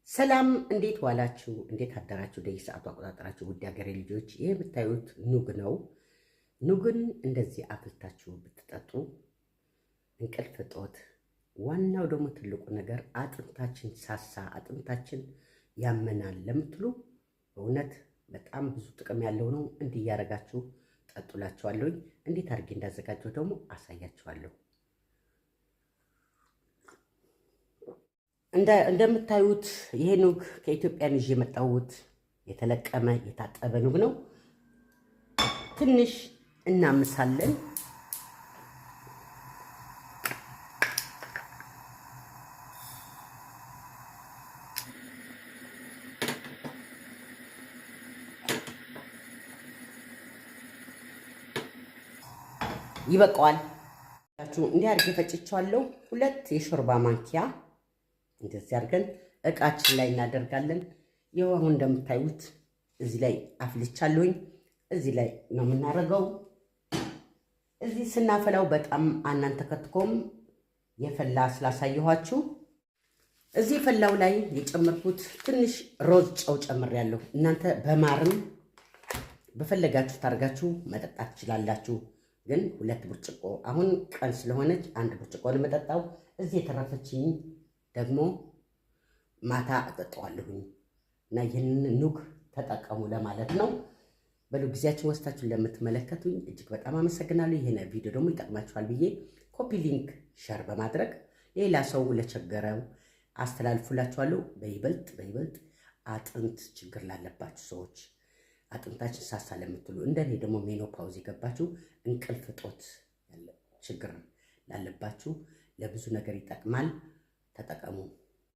ሰላም እንዴት ዋላችሁ? እንዴት አደራችሁ? ደይሰዓቱ አቆጣጠራችሁ ውድ ሀገሬ ልጆች፣ ይሄ የምታዩት ኑግ ነው። ኑግን እንደዚህ አፍልታችሁ ብትጠጡ እንቅልፍ እጦት፣ ዋናው ደግሞ ትልቁ ነገር አጥንታችን ሳሳ፣ አጥንታችን ያመናል ለምትሉ በእውነት በጣም ብዙ ጥቅም ያለው ነው። እንዲህ እያደረጋችሁ ጠጡላችኋለሁ። እንዴት አድርጌ እንዳዘጋጀው ደግሞ አሳያችኋለሁ። እንደምታዩት ይሄ ኑግ ከኢትዮጵያ ይዤ የመጣሁት የተለቀመ የታጠበ ኑግ ነው። ትንሽ እናምሳለን። ይበቃዋል። እንዲህ አድርጌ ፈጭቼዋለሁ። 2 የሾርባ ማንኪያ እንደዚህ አድርገን እቃችን ላይ እናደርጋለን። ይኸው አሁን እንደምታዩት እዚህ ላይ አፍልቻለሁኝ። እዚህ ላይ ነው የምናደርገው። እዚህ ስናፈላው በጣም አናንተከትኮም፣ የፈላ ስላሳየኋችሁ። እዚህ ፈላው ላይ የጨመርኩት ትንሽ ሮዝ ጨው ጨምሬያለሁ። እናንተ በማርም በፈለጋችሁ ታርጋችሁ መጠጣት ትችላላችሁ። ግን 2 ብርጭቆ፣ አሁን ቀን ስለሆነች 1 ብርጭቆ ነው የምጠጣው። እዚህ የተረፈችኝ ደግሞ ማታ እጠጣዋለሁኝ እና ይህንን ኑግ ተጠቀሙ ለማለት ነው። በሉ ጊዜያችን ወስዳችሁን ለምትመለከቱኝ እጅግ በጣም አመሰግናለሁ። ይሄን ቪዲዮ ደግሞ ይጠቅማችኋል ብዬ ኮፒ ሊንክ ሸር በማድረግ ሌላ ሰው ለቸገረው አስተላልፉላችኋለሁ። በይበልጥ አጥንት ችግር ላለባችሁ ሰዎች፣ አጥንታችን ሳሳ ለምትሉ፣ እንደኔ ደግሞ ሜኖፓውዝ የገባችሁ እንቅልፍ እጦት ችግር ላለባችሁ ለብዙ ነገር ይጠቅማል። ተጠቀሙ።